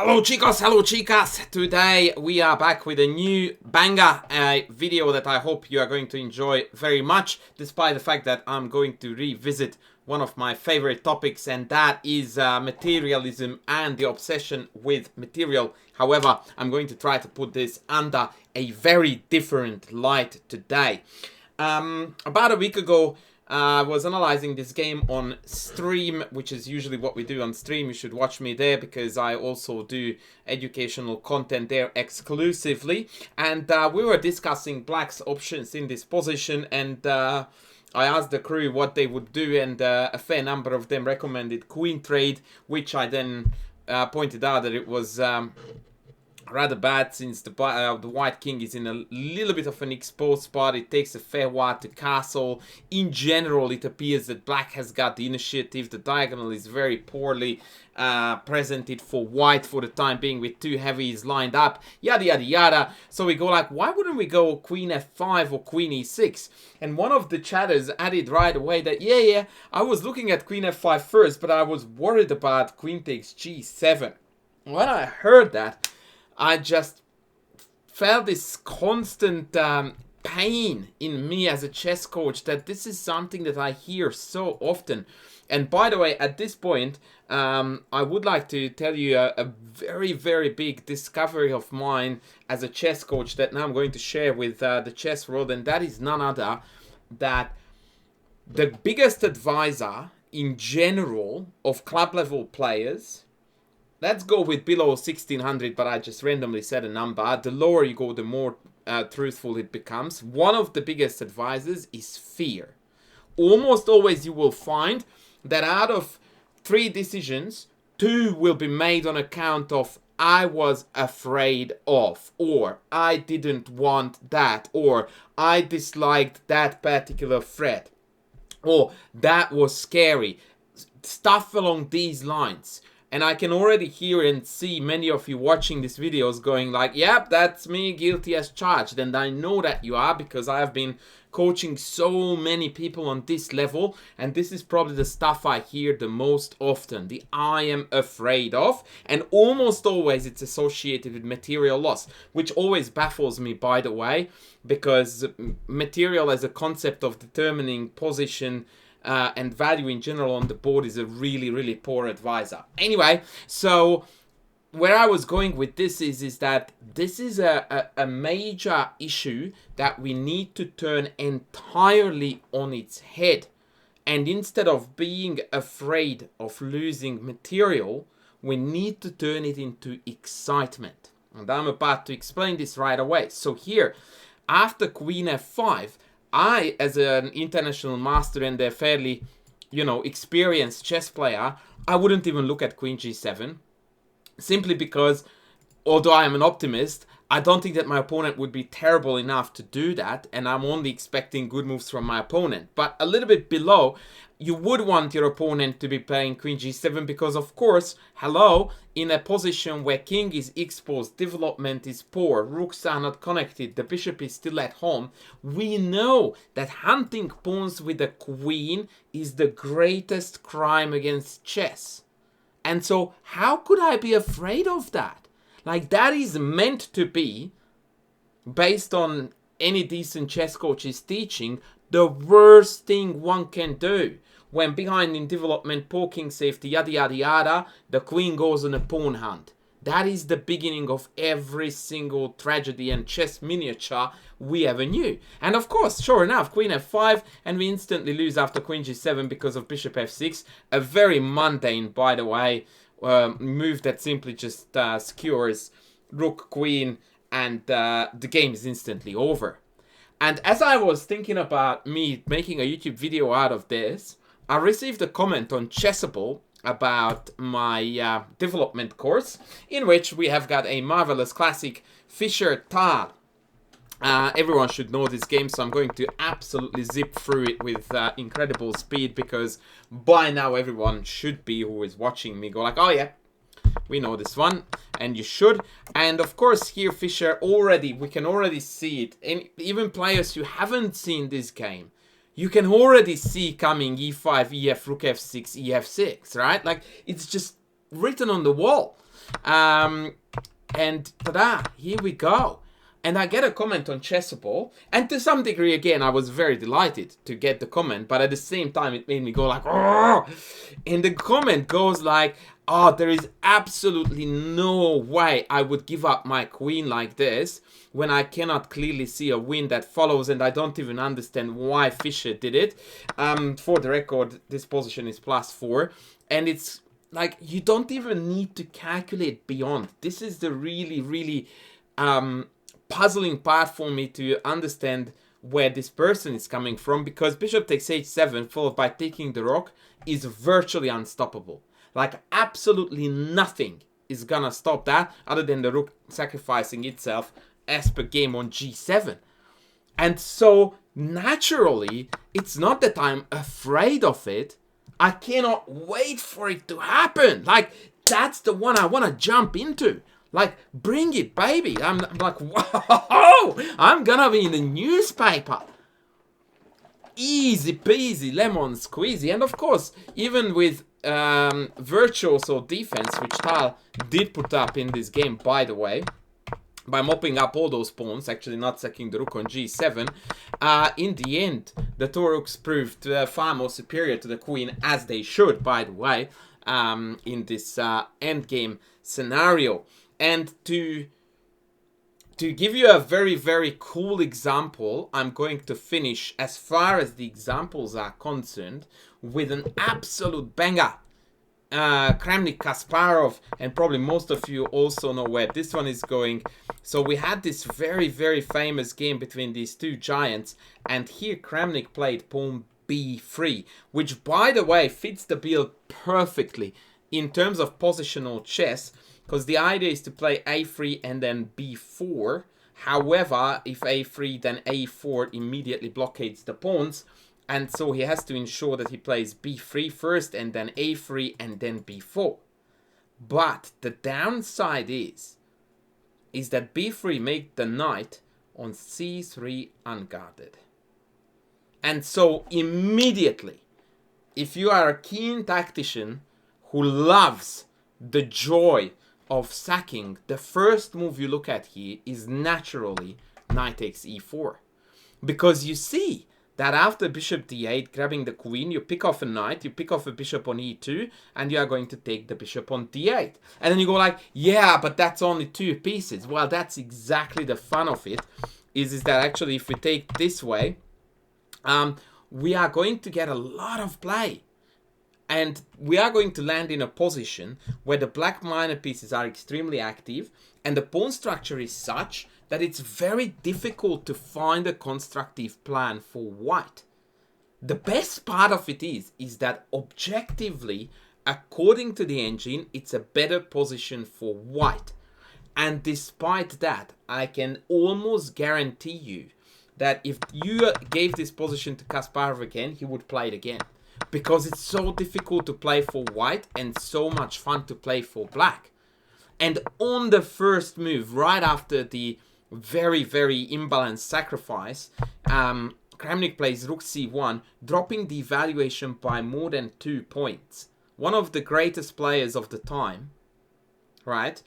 Hello chicos, hello chicas. Today we are back with a new banger, a video that I hope you are going to enjoy very much, despite the fact that I'm going to revisit one of my favorite topics, and that is materialism and the obsession with material. However, I'm going to try to put this under a very different light today. About a week ago, I was analyzing this game on stream, which is usually what we do on stream. You should watch me there because I also do educational content there exclusively. And we were discussing black's options in this position, and I asked the crew what they would do, and a fair number of them recommended queen trade, which I then pointed out that it was rather bad, since the white king is in a little bit of an exposed spot. It takes a fair while to castle. In general, it appears that black has got the initiative. The diagonal is very poorly presented for white for the time being, with two heavies lined up, yada yada yada. So we go like, why wouldn't we go queen f5 or queen e6? And one of the chatters added right away that yeah, I was looking at queen f5 first, but I was worried about queen takes g7. When I heard that, I just felt this constant pain in me as a chess coach, that this is something that I hear so often. And by the way, at this point, I would like to tell you a very, very big discovery of mine as a chess coach that now I'm going to share with the chess world, and that is none other that the biggest advisor in general of club level players, let's go with below 1600, but I just randomly said a number. The lower you go, the more truthful it becomes. One of the biggest advisors is fear. Almost always you will find that out of 3 decisions, 2 will be made on account of I was afraid of, or I didn't want that, or I disliked that particular threat, or that was scary. Stuff along these lines. And I can already hear and see many of you watching these videos going like, yep, that's me, guilty as charged. And I know that you are, because I have been coaching so many people on this level. And this is probably the stuff I hear the most often. The I am afraid of. And almost always it's associated with material loss, which always baffles me, by the way, because material as a concept of determining position and value in general on the board is a really, really poor advisor. Anyway, so where I was going with this is that this is a major issue that we need to turn entirely on its head. And instead of being afraid of losing material, we need to turn it into excitement. And I'm about to explain this right away. So here, after queen f5, I, as an international master and a fairly, experienced chess player, I wouldn't even look at queen g7. Simply because, although I am an optimist, I don't think that my opponent would be terrible enough to do that, and I'm only expecting good moves from my opponent. But a little bit below, you would want your opponent to be playing queen g7, because of course, hello, in a position where king is exposed, development is poor, rooks are not connected, the bishop is still at home, we know that hunting pawns with a queen is the greatest crime against chess. And so how could I be afraid of that? Like, that is meant to be, based on any decent chess coach's teaching, the worst thing one can do. When behind in development, poking safety, yada yada yada, the queen goes on a pawn hunt. That is the beginning of every single tragedy and chess miniature we ever knew. And of course, sure enough, queen f5, and we instantly lose after queen g7 because of bishop f6. A very mundane, by the way, move that simply just skewers rook, queen, and the game is instantly over. And as I was thinking about me making a YouTube video out of this, I received a comment on Chessable about my development course, in which we have got a marvelous classic Fischer Tal. Everyone should know this game, so I'm going to absolutely zip through it with incredible speed, because by now everyone should be, who is watching me, go like, oh yeah, we know this one, and you should. And of course here Fischer we can already see it, and even players who haven't seen this game, you can already see coming e5, ef, rook f6, ef6, right? Like, it's just written on the wall. And ta-da, here we go. And I get a comment on Chessable, and to some degree, again, I was very delighted to get the comment, but at the same time, it made me go like, oh! And the comment goes like, oh, there is absolutely no way I would give up my queen like this when I cannot clearly see a win that follows, and I don't even understand why Fischer did it. For the record, this position is +4, and it's like, you don't even need to calculate beyond. This is the really, really puzzling part for me to understand where this person is coming from, because bishop takes h7 followed by taking the rook is virtually unstoppable. Like, absolutely nothing is gonna stop that other than the rook sacrificing itself as per game on g7. And so naturally, it's not that I'm afraid of it. I cannot wait for it to happen. Like, that's the one I want to jump into. Like, bring it, baby. I'm like, whoa, I'm gonna be in the newspaper. Easy peasy, lemon squeezy. And of course, even with virtuoso defense, which Tal did put up in this game, by the way, by mopping up all those pawns, actually not sacking the rook on g7, in the end, the two rooks proved far more superior to the queen, as they should, by the way, in this endgame scenario. And to give you a very, very cool example, I'm going to finish, as far as the examples are concerned, with an absolute banger. Kramnik Kasparov, and probably most of you also know where this one is going. So we had this very, very famous game between these two giants, and here Kramnik played pawn b3, which, by the way, fits the bill perfectly in terms of positional chess, because the idea is to play a3 and then b4. However, if a3, then a4 immediately blockades the pawns. And so he has to ensure that he plays b3 first and then a3 and then b4. But the downside is that b3 make the knight on c3 unguarded. And so immediately, if you are a keen tactician who loves the joy of sacking, the first move you look at here is naturally knight takes e4. Because you see that after bishop d8, grabbing the queen, you pick off a knight, you pick off a bishop on e2, and you are going to take the bishop on d8. And then you go like, yeah, but that's only 2 pieces. Well, that's exactly the fun of it, is that actually if we take this way, we are going to get a lot of play. And we are going to land in a position where the black minor pieces are extremely active, and the pawn structure is such that it's very difficult to find a constructive plan for white. The best part of it is that objectively, according to the engine, it's a better position for white. And despite that, I can almost guarantee you that if you gave this position to Kasparov again, he would play it again. Because it's so difficult to play for white and so much fun to play for black. And on the first move, right after the very, very imbalanced sacrifice, Kramnik plays rook c1, dropping the evaluation by more than 2 points. One of the greatest players of the time, right,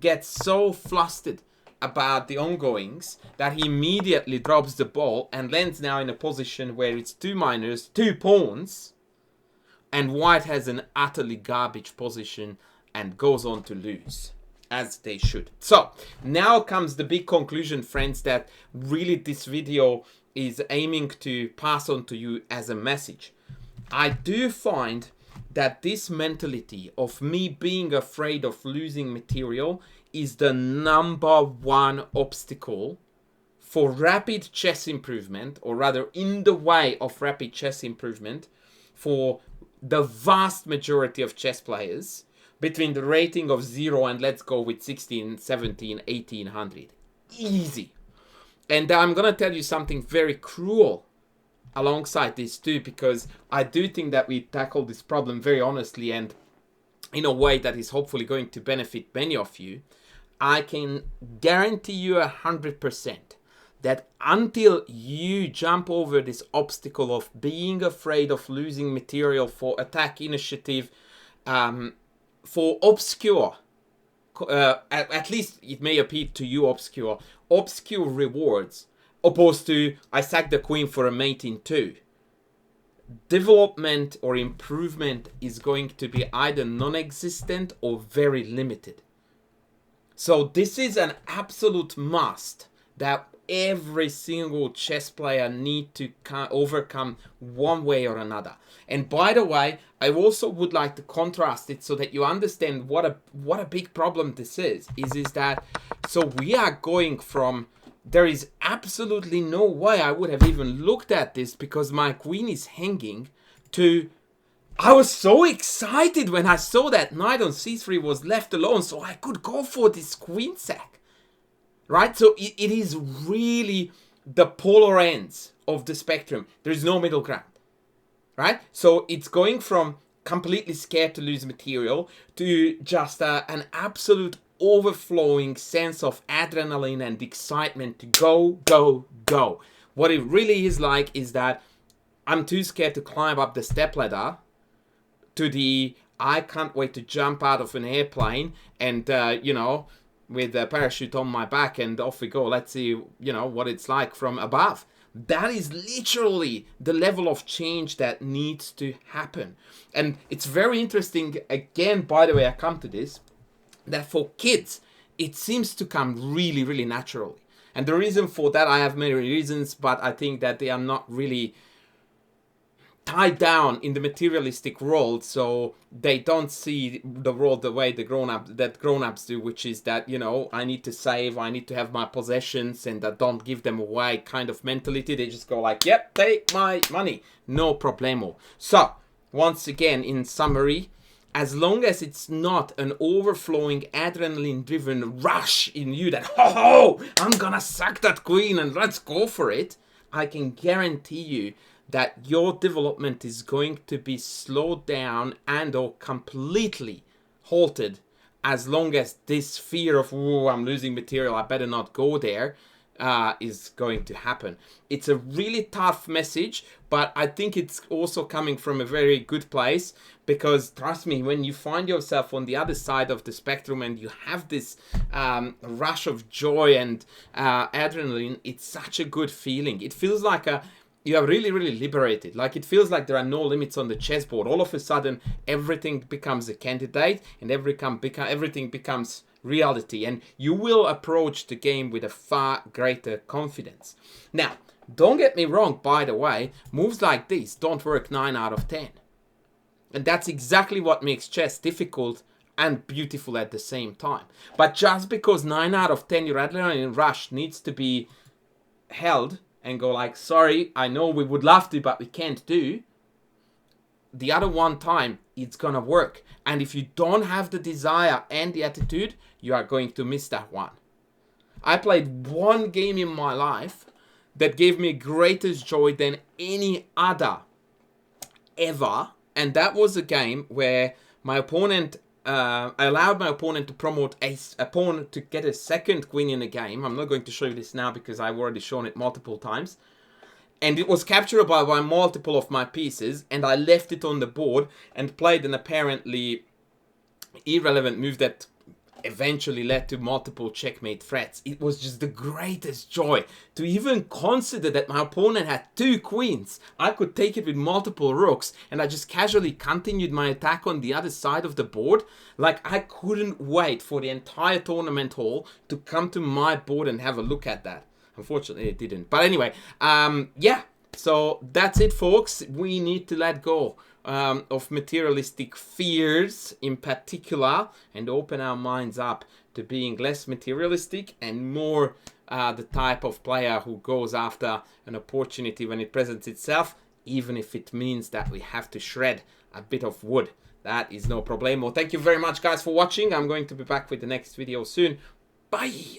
gets so flustered about the ongoings that he immediately drops the ball and lands now in a position where it's 2 minors, 2 pawns, and white has an utterly garbage position and goes on to lose, as they should. So now comes the big conclusion, friends, that really this video is aiming to pass on to you as a message. I do find that this mentality of me being afraid of losing material is the #1 obstacle for rapid chess improvement, or rather in the way of rapid chess improvement for the vast majority of chess players between the rating of 0 and let's go with 16, 17, 1800. Easy. And I'm going to tell you something very cruel alongside this too, because I do think that we tackle this problem very honestly and in a way that is hopefully going to benefit many of you. I can guarantee you 100% that until you jump over this obstacle of being afraid of losing material for attack initiative, for obscure, at least it may appear to you obscure rewards, opposed to I sack the queen for a mate in 2. Development or improvement is going to be either non-existent or very limited. So this is an absolute must that every single chess player need to overcome one way or another. And by the way, I also would like to contrast it so that you understand what a big problem this is that so we are going from there is absolutely no way I would have even looked at this because my queen is hanging to I was so excited when I saw that knight on c3 was left alone so I could go for this queen sack. Right? So it is really the polar ends of the spectrum. There is no middle ground. Right? So it's going from completely scared to lose material to just an absolute overflowing sense of adrenaline and excitement to go, go, go. What it really is like is that I'm too scared to climb up the stepladder to the I can't wait to jump out of an airplane and, you know, with a parachute on my back and off we go. Let's see, you know, what it's like from above. That is literally the level of change that needs to happen. And it's very interesting, again, by the way, I come to this, that for kids, it seems to come really, really naturally. And the reason for that, I have many reasons, but I think that they are not really tied down in the materialistic world, so they don't see the world the way the grown-ups do, which is that, you know, I need to save, I need to have my possessions, and I don't give them away kind of mentality. They just go like, yep, take my money, no problemo. So, once again, in summary, as long as it's not an overflowing adrenaline-driven rush in you that, ho, I'm gonna sack that queen and let's go for it, I can guarantee you that your development is going to be slowed down and or completely halted as long as this fear of, oh, I'm losing material, I better not go there, is going to happen. It's a really tough message, but I think it's also coming from a very good place, because trust me, when you find yourself on the other side of the spectrum and you have this rush of joy and adrenaline, it's such a good feeling. It feels like you are really, really liberated. Like, it feels like there are no limits on the chessboard. All of a sudden, everything becomes a candidate and everything becomes reality. And you will approach the game with a far greater confidence. Now, don't get me wrong, by the way, moves like this don't work 9 out of 10. And that's exactly what makes chess difficult and beautiful at the same time. But just because 9 out of 10 your adrenaline rush needs to be held and go like, sorry, I know we would love to, but we can't do, the other one time, it's gonna work. And if you don't have the desire and the attitude, you are going to miss that one. I played one game in my life that gave me greatest joy than any other ever. And that was a game where my opponent, I allowed my opponent to promote a opponent to get a second queen in the game. I'm not going to show you this now because I've already shown it multiple times. And it was capturable by multiple of my pieces, and I left it on the board and played an apparently irrelevant move that eventually led to multiple checkmate threats. It was just the greatest joy to even consider that my opponent had 2 queens. I could take it with multiple rooks, and I just casually continued my attack on the other side of the board. Like, I couldn't wait for the entire tournament hall to come to my board and have a look at that. Unfortunately, it didn't. But anyway, yeah. So that's it, folks. We need to let go of materialistic fears in particular and open our minds up to being less materialistic and more the type of player who goes after an opportunity when it presents itself, even if it means that we have to shred a bit of wood. That is no problemo. Thank you very much, guys, for watching. I'm going to be back with the next video soon. Bye!